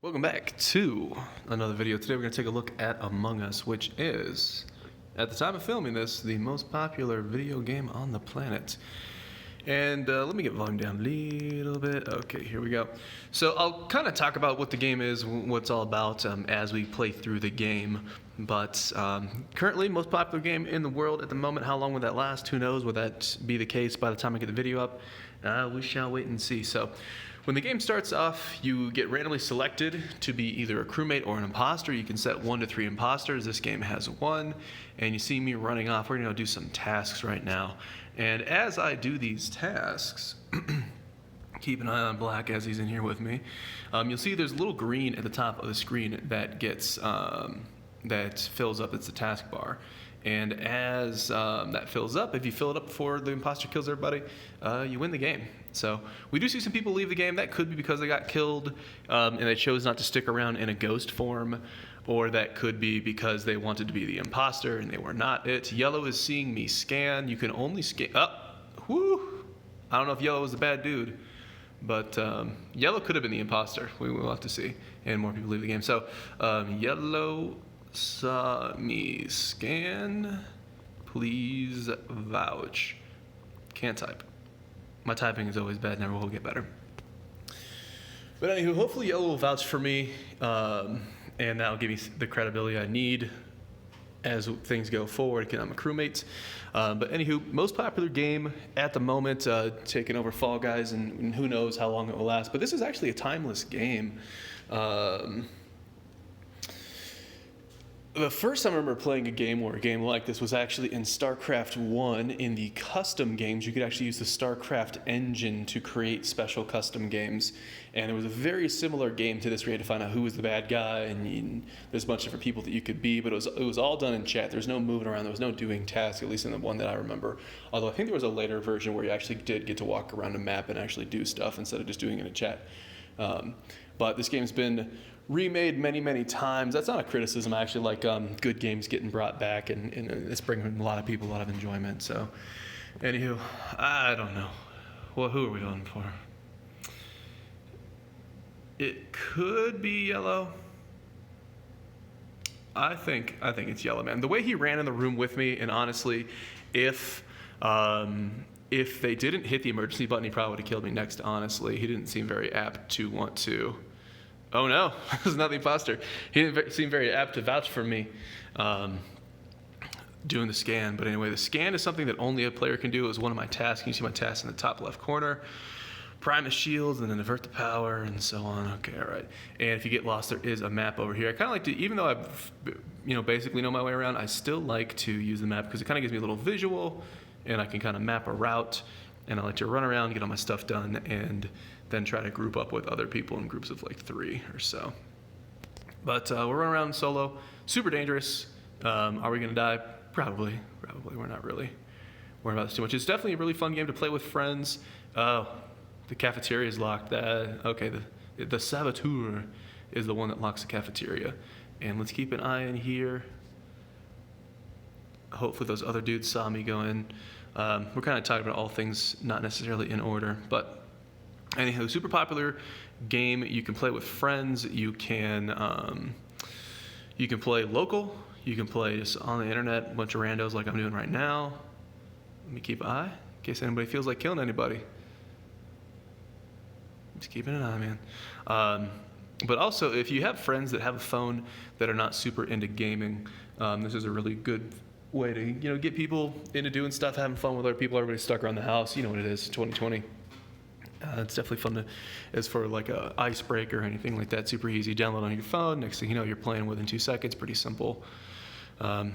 Welcome back to another video. Today we're going to take a look at Among Us, which is, at the time of filming this, the most popular video game on the planet. And let me get volume down a little bit. Okay, here we go. So I'll kind of talk about what the game is, what it's all about as we play through the game. But currently, most popular game in the world at the moment. How long will that last? Who knows? Will that be the case by the time I get the video up? We shall wait and see. So when the game starts off, you get randomly selected to be either a crewmate or an imposter. You can set 1 to 3 imposters. This game has 1. And you see me running off. We're going to do some tasks right now. And as I do these tasks, keep an eye on Black as he's in here with me, you'll see there's a little green at the top of the screen that gets that fills up. It's the taskbar. And as that fills up, if you fill it up before the imposter kills everybody, you win the game. So we do see some people leave the game. That could be because they got killed and they chose not to stick around in a ghost form, or that could be because they wanted to be the imposter and they were not it. Yellow is seeing me scan. You can only scan. Whoo! I don't know if Yellow was a bad dude, but Yellow could have been the imposter. We will have to see. And more people leave the game. So Yellow saw me scan. Please vouch. Can't type. My typing is always bad. Never will get better. But anywho, hopefully Yellow will vouch for me, and that'll give me the credibility I need as things go forward. I'm a crewmate. But anywho, most popular game at the moment, taking over Fall Guys, and who knows how long it will last. But this is actually a timeless game. The first time I remember playing a game like this was actually in StarCraft 1. In the custom games, you could actually use the StarCraft engine to create special custom games. And there was a very similar game to this where you had to find out who was the bad guy, and there's a bunch of different people that you could be, but it was all done in chat. There's no moving around. There was no doing tasks, at least in the one that I remember. Although I think there was a later version where you actually did get to walk around a map and actually do stuff instead of just doing it in a chat. But this game's been remade many times. That's not a criticism. I actually like good games getting brought back, and it's bringing a lot of people a lot of enjoyment. So, anywho, I don't know. Well, who are we going for? It could be Yellow. I think it's Yellow, man. The way he ran in the room with me, and honestly, if they didn't hit the emergency button, he probably would have killed me next, honestly. He didn't seem very apt to want to. Oh no, it was not the imposter. He didn't seem very apt to vouch for me doing the scan. But anyway, the scan is something that only a player can do. It was one of my tasks. You see my tasks in the top left corner. Prime the shields and then divert the power and so on. Okay, all right. And if you get lost, there is a map over here. I kind of like to, even though I basically know my way around, I still like to use the map because it kind of gives me a little visual, and I can kind of map a route, and I like to run around, get all my stuff done, and then try to group up with other people in groups of like 3 or so. But we're running around solo, super dangerous. Are we gonna die? Probably. We're not really worrying about this too much. It's definitely a really fun game to play with friends. The cafeteria is locked. Okay, the saboteur is the one that locks the cafeteria. And let's keep an eye in here. Hopefully those other dudes saw me go in. We're kind of talking about all things not necessarily in order, but anyhow, super popular game. You can play with friends. You can play local. You can play just on the internet, a bunch of randos like I'm doing right now. Let me keep an eye in case anybody feels like killing anybody. Just keeping an eye, man. But also, if you have friends that have a phone that are not super into gaming, this is a really good way to get people into doing stuff, having fun with other people. Everybody's stuck around the house. You know what it is, 2020. It's definitely fun as for like a icebreaker or anything like that. Super easy. Download on your phone. Next thing you know, you're playing within 2 seconds. Pretty simple. I'll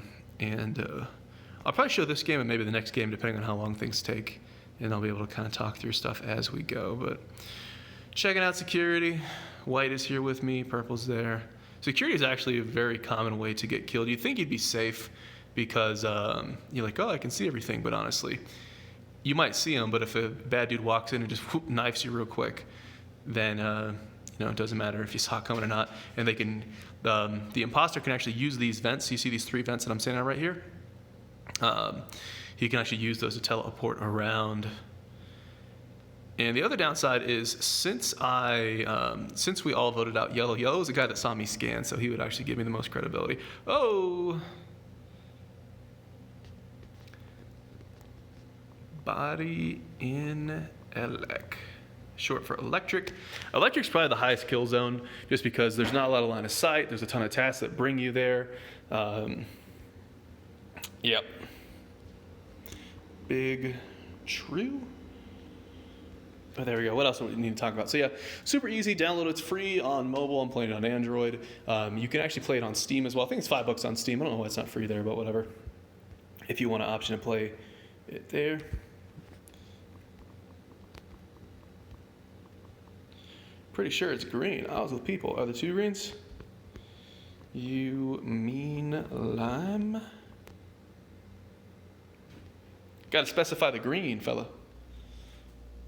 probably show this game and maybe the next game depending on how long things take, and I'll be able to kind of talk through stuff as we go. But checking out security. White is here with me. Purple's there. Security is actually a very common way to get killed. You'd think you'd be safe because you're like, oh, I can see everything. But honestly, you might see him, but if a bad dude walks in and just knifes you real quick, then it doesn't matter if you saw it coming or not. And they can, the imposter can actually use these vents. You see these 3 vents that I'm standing on right here? He can actually use those to teleport around And the other downside is since we all voted out Yellow, Yellow was the guy that saw me scan, so he would actually give me the most credibility. Oh! Body in elec. Short for electric. Electric's probably the highest kill zone just because there's not a lot of line of sight. There's a ton of tasks that bring you there. Yep. Big true. Oh, there we go. What else do we need to talk about? So yeah, super easy. Download. It's free on mobile. I'm playing it on Android. You can actually play it on Steam as well. I think it's $5 on Steam. I don't know why it's not free there, but whatever. If you want an option to play it there. Pretty sure it's green. I was with people. Are the two greens? You mean lime? Got to specify the green, fella.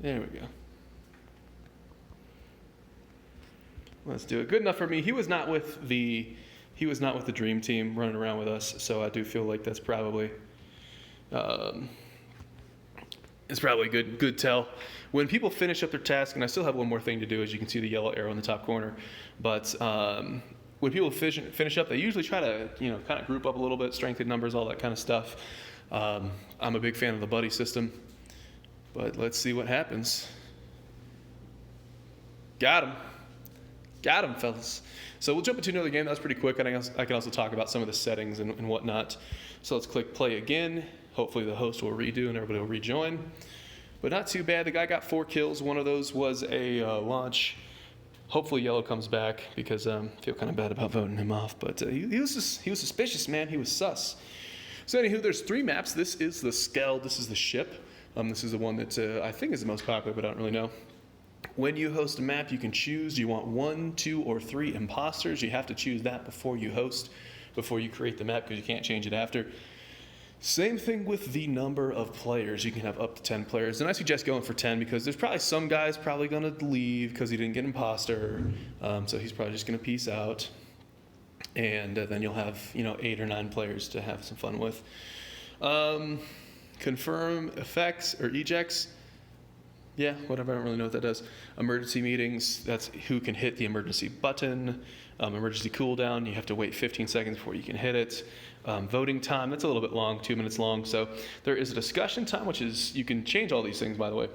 There we go. Let's do it. Good enough for me. He was not with the dream team running around with us, so I do feel like that's probably it's probably a good tell. When people finish up their task, and I still have one more thing to do, as you can see the yellow arrow in the top corner, but when people finish up, they usually try to kind of group up a little bit, strengthen numbers, all that kind of stuff. I'm a big fan of the buddy system. But let's see what happens. Got him, fellas. So we'll jump into another game. That was pretty quick. I can also talk about some of the settings and whatnot. So let's click play again. Hopefully the host will redo and everybody will rejoin. But not too bad. The guy got 4 kills. One of those was a launch. Hopefully Yellow comes back because I feel kind of bad about voting him off. But he was suspicious, man. He was sus. So anywho, there's 3 maps. This is the Skeld. This is the ship. This is the one that I think is the most popular, but I don't really know. When you host a map, you can choose, do you want 1, 2, or 3 imposters? You have to choose that before you create the map because you can't change it after. Same thing with the number of players. You can have up to 10 players. And I suggest going for 10 because there's probably some guys probably going to leave because he didn't get imposter. So he's probably just going to peace out. And then you'll have, 8 or 9 players to have some fun with. Confirm effects or ejects. Yeah, whatever. I don't really know what that does. Emergency meetings. That's who can hit the emergency button. Emergency cooldown. You have to wait 15 seconds before you can hit it. Voting time. That's a little bit long, 2 minutes long. So there is a discussion time, which is, you can change all these things, by the way.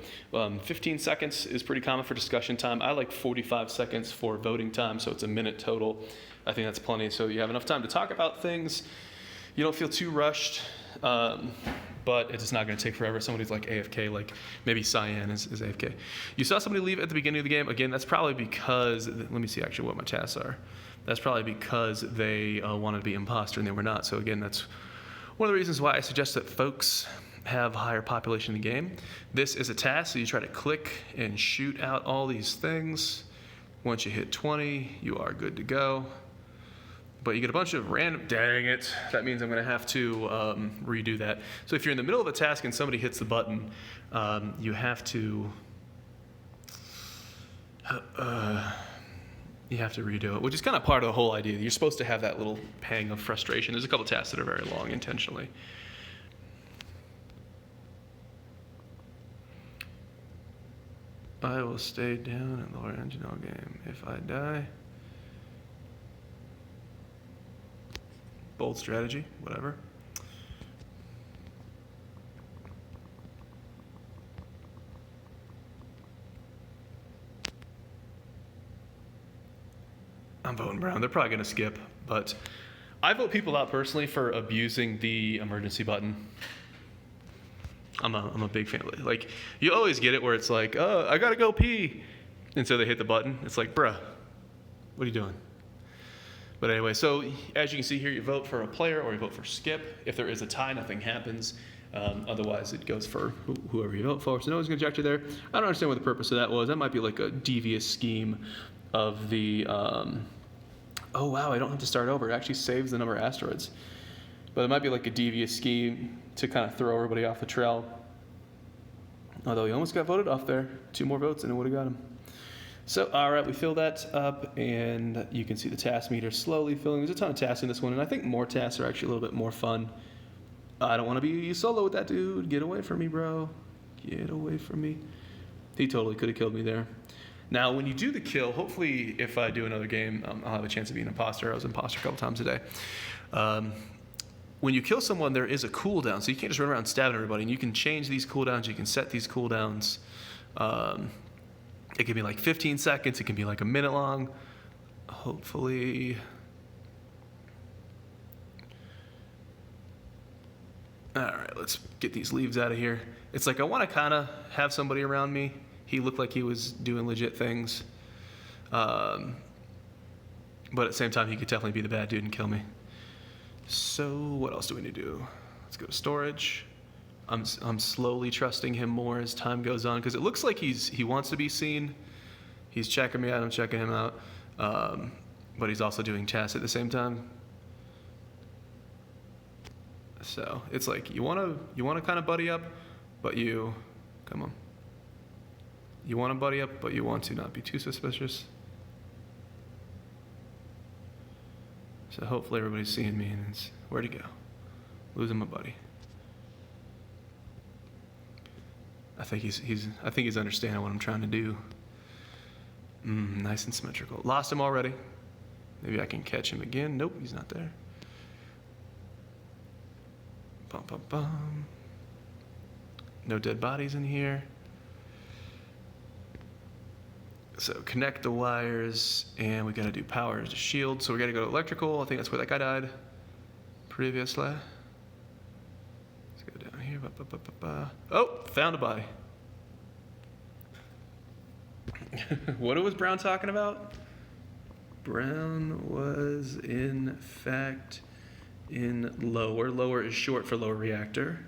15 seconds is pretty common for discussion time. I like 45 seconds for voting time, so it's a minute total. I think that's plenty. So you have enough time to talk about things. You don't feel too rushed. But it's not going to take forever. Somebody's like AFK, like maybe Cyan is AFK. You saw somebody leave at the beginning of the game. Again, that's probably because, let me see actually what my tasks are. That's probably because they wanted to be imposter and they were not. So again, that's one of the reasons why I suggest that folks have higher population in the game. This is a task, so you try to click and shoot out all these things. Once you hit 20, you are good to go. But you get a bunch of random, dang it, that means I'm going to have to redo that. So if you're in the middle of a task and somebody hits the button, you have to redo it, which is kind of part of the whole idea. You're supposed to have that little pang of frustration. There's a couple tasks that are very long intentionally. I will stay down in the lower engine all game. If I die... Bold strategy, whatever. I'm voting brown. They're probably going to skip, but I vote people out personally for abusing the emergency button. I'm a big fan of it. Like, you always get it where it's like, oh, I got to go pee. And so they hit the button. It's like, bruh, what are you doing? But anyway, so as you can see here, you vote for a player or you vote for skip. If there is a tie, nothing happens. Otherwise, it goes for whoever you vote for. So no one's going to eject you there. I don't understand what the purpose of that was. That might be like a devious scheme of the... oh, wow, I don't have to start over. It actually saves the number of asteroids. But it might be like a devious scheme to kind of throw everybody off the trail. Although he almost got voted off there. 2 more votes and it would have got him. So, all right, we fill that up, and you can see the task meter slowly filling. There's a ton of tasks in this one, and I think more tasks are actually a little bit more fun. I don't want to be solo with that dude. Get away from me, bro. Get away from me. He totally could have killed me there. Now, when you do the kill, hopefully if I do another game, I'll have a chance to be an imposter. I was an imposter a couple times today. When you kill someone, there is a cooldown, so you can't just run around stabbing everybody. And you can change these cooldowns. You can set these cooldowns. It can be like 15 seconds. It can be like a minute long. Hopefully... All right, let's get these leaves out of here. It's like I want to kind of have somebody around me. He looked like he was doing legit things. But at the same time, he could definitely be the bad dude and kill me. So what else do we need to do? Let's go to storage. I'm slowly trusting him more as time goes on because it looks like he wants to be seen. He's checking me out. I'm checking him out. But he's also doing tasks at the same time. So it's like you want to kind of buddy up, but you want to buddy up, but you want to not be too suspicious. So hopefully everybody's seeing me and it's where'd he go? Losing my buddy. I think he's understanding what I'm trying to do. Nice and symmetrical. Lost him already. Maybe I can catch him again. Nope, he's not there. Bum, bum, bum. No dead bodies in here. So connect the wires, and we gotta do power to shield. So we gotta go to electrical. I think that's where that guy died previously. Let's go down here. Oh, found a body. What was Brown talking about? Brown was in fact in lower. Lower is short for lower reactor.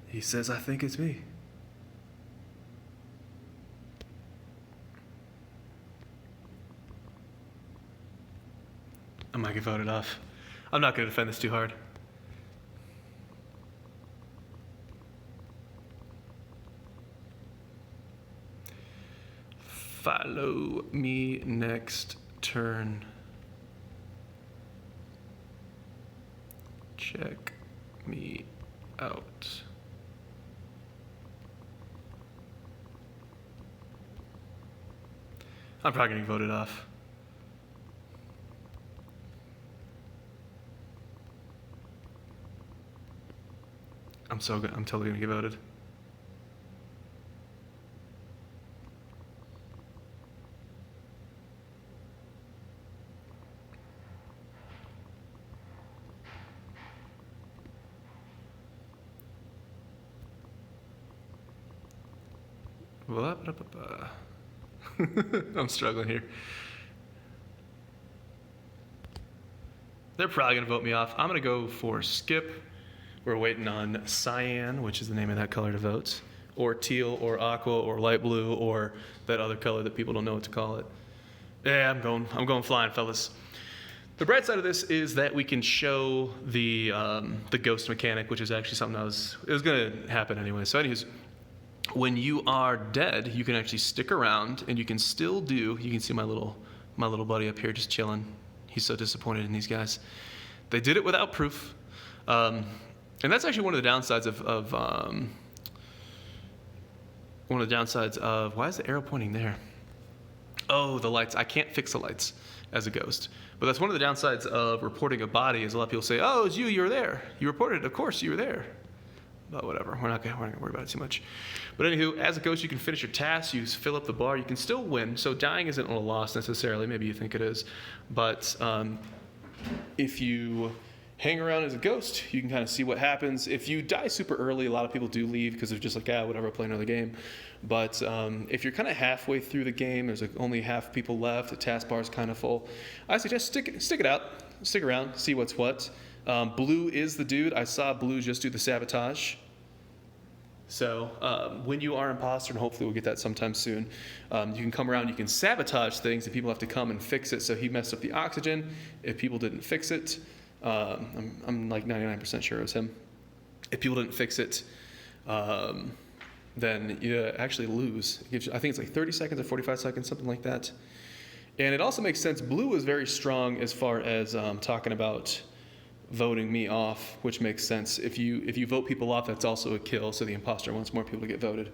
He says, I think it's me. I might get voted off. I'm not going to defend this too hard. Follow me next turn. Check me out. I'm probably getting voted off. I'm totally gonna get voted. I'm struggling here. They're probably gonna vote me off. I'm gonna go for skip. We're waiting on cyan, which is the name of that color to vote, or teal, or aqua, or light blue, or that other color that people don't know what to call it. Yeah, I'm going flying, fellas. The bright side of this is that we can show the ghost mechanic, which is actually something it was gonna happen anyway. So anyways, when you are dead, you can actually stick around and you can still do, you can see my little buddy up here just chilling. He's so disappointed in these guys. They did it without proof. And that's actually one of the downsides of why is the arrow pointing there? Oh, the lights. I can't fix the lights as a ghost. But that's one of the downsides of reporting a body is a lot of people say, oh, it's you, you were there. You reported it, of course you were there. But whatever, we're not gonna worry about it too much. But anywho, as a ghost, you can finish your tasks, you fill up the bar, you can still win. So dying isn't a loss necessarily, maybe you think it is. But if you hang around as a ghost, you can kind of see what happens. If you die super early, a lot of people do leave because they're just like, whatever, I'll play another game. But if you're kind of halfway through the game, there's like only half people left, the taskbar is kind of full, I suggest stick it out, stick around, see what's what. Blue is the dude. I saw Blue just do the sabotage. So when you are imposter, and hopefully we'll get that sometime soon, you can come around, you can sabotage things, and people have to come and fix it. So he messed up the oxygen. If people didn't fix it, I'm like 99% sure it was him. If people didn't fix it, then you actually lose. It gives you, I think it's like 30 seconds or 45 seconds, something like that. And it also makes sense. Blue is very strong as far as talking about voting me off, which makes sense. If you vote people off, that's also a kill, so the imposter wants more people to get voted.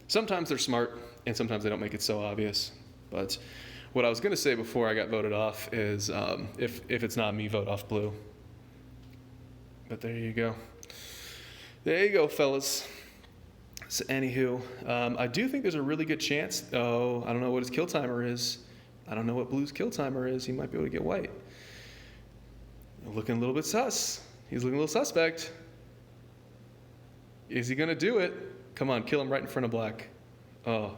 Sometimes they're smart, and sometimes they don't make it so obvious. But what I was going to say before I got voted off is if it's not me, vote off blue. But there you go. There you go, fellas. So anywho, I do think there's a really good chance, though, I don't know what his kill timer is. I don't know what blue's kill timer is. He might be able to get white. Looking a little bit sus. He's looking a little suspect. Is he going to do it? Come on, kill him right in front of black. Oh.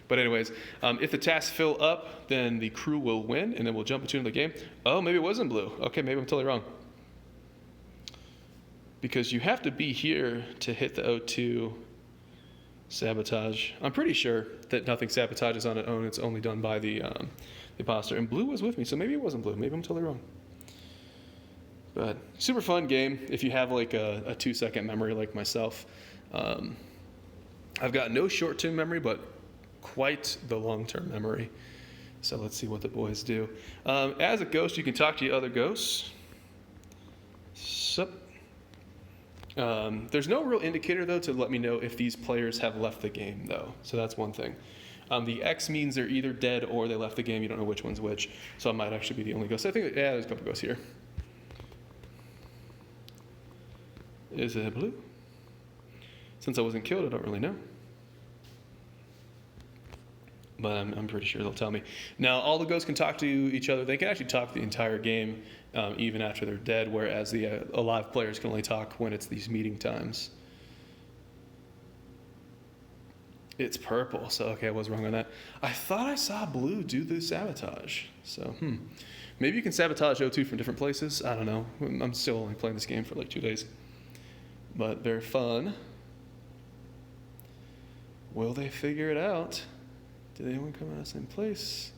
But anyways, if the tasks fill up, then the crew will win, and then we'll jump into the game. Oh, maybe it wasn't blue. Okay, maybe I'm totally wrong. Because you have to be here to hit the O2 sabotage. I'm pretty sure that nothing sabotages on its own. It's only done by the imposter. And blue was with me, so maybe it wasn't blue. Maybe I'm totally wrong. But super fun game if you have like a 2-second memory like myself. I've got no short-term memory, but quite the long-term memory. So let's see what the boys do. As a ghost, you can talk to your other ghosts. Sup. There's no real indicator, though, to let me know if these players have left the game, though. So that's one thing. The X means they're either dead or they left the game. You don't know which one's which. So I might actually be the only ghost. I think, yeah, there's a couple ghosts here. Is it blue? Since I wasn't killed, I don't really know. But I'm pretty sure they'll tell me. Now, all the ghosts can talk to each other. They can actually talk the entire game, even after they're dead, whereas the alive players can only talk when it's these meeting times. It's purple, so okay, I was wrong on that. I thought I saw blue do the sabotage. So, maybe you can sabotage O2 from different places. I don't know. I'm still only playing this game for like 2 days. But they're fun. Will they figure it out? Did anyone come out of the same place?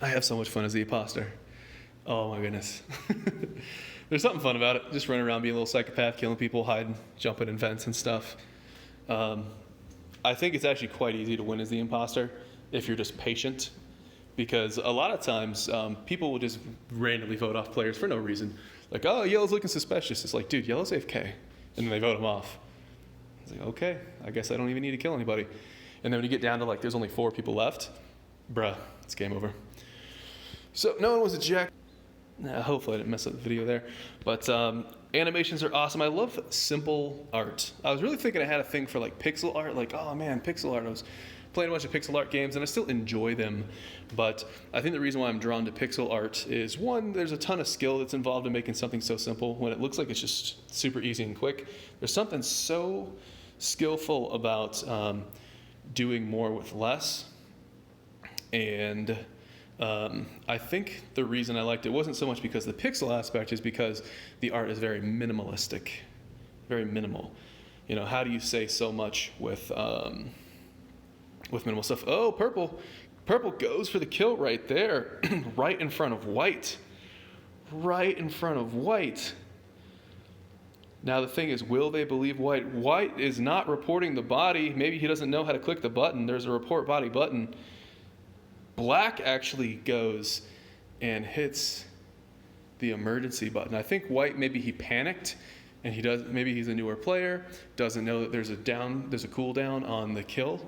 I have so much fun as the imposter. Oh my goodness. There's something fun about it. Just running around being a little psychopath, killing people, hiding, jumping in vents and stuff. I think it's actually quite easy to win as the imposter if you're just patient. Because a lot of times, people will just randomly vote off players for no reason. Like, oh, yellow's looking suspicious. It's like, dude, yellow's AFK. And then they vote him off. It's like, okay, I guess I don't even need to kill anybody. And then when you get down to like, there's only 4 people left, bruh, it's game over. So no one was ejected. Hopefully I didn't mess up the video there. But animations are awesome. I love simple art. I was really thinking I had a thing for like pixel art. Like, oh man, pixel art. I was playing a bunch of pixel art games, and I still enjoy them. But I think the reason why I'm drawn to pixel art is, one, there's a ton of skill that's involved in making something so simple. When it looks like it's just super easy and quick, there's something so skillful about doing more with less. And I think the reason I liked it wasn't so much because of the pixel aspect, is because the art is very minimalistic, very minimal. You know, how do you say so much with minimal stuff? Oh, purple. Purple goes for the kill right there, right in front of white. Right in front of white. Now the thing is, will they believe white? White is not reporting the body. Maybe he doesn't know how to click the button. There's a report body button. Black actually goes and hits the emergency button. I think white, maybe he panicked, and maybe he's a newer player, doesn't know that there's a cooldown on the kill,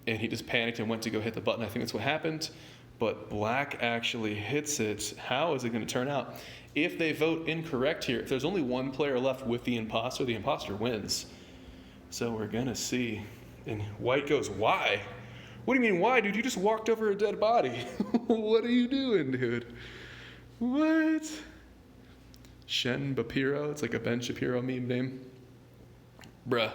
and he just panicked and went to go hit the button. I think that's what happened. But black actually hits it. How is it going to turn out? If they vote incorrect here, if there's only one player left with the imposter wins. So we're going to see. And white goes, why? What do you mean, why, dude? You just walked over a dead body. What are you doing, dude? What? Shen Bapiro. It's like a Ben Shapiro meme name. Bruh.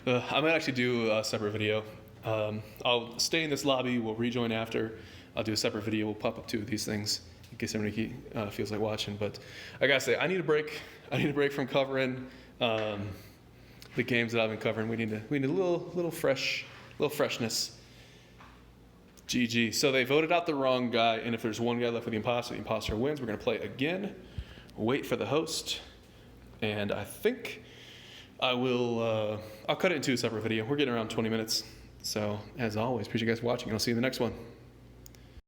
I might actually do a separate video. I'll stay in this lobby. We'll rejoin after. I'll do a separate video. We'll pop up 2 of these things in case anybody feels like watching. But I gotta say, I need a break. I need a break from covering the games that I've been covering. We need a little freshness. GG. So they voted out the wrong guy, and if there's one guy left with the imposter wins. We're gonna play again. Wait for the host, and I think I will. I'll cut it into a separate video. We're getting around 20 minutes. So as always, appreciate you guys watching, and I'll see you in the next one.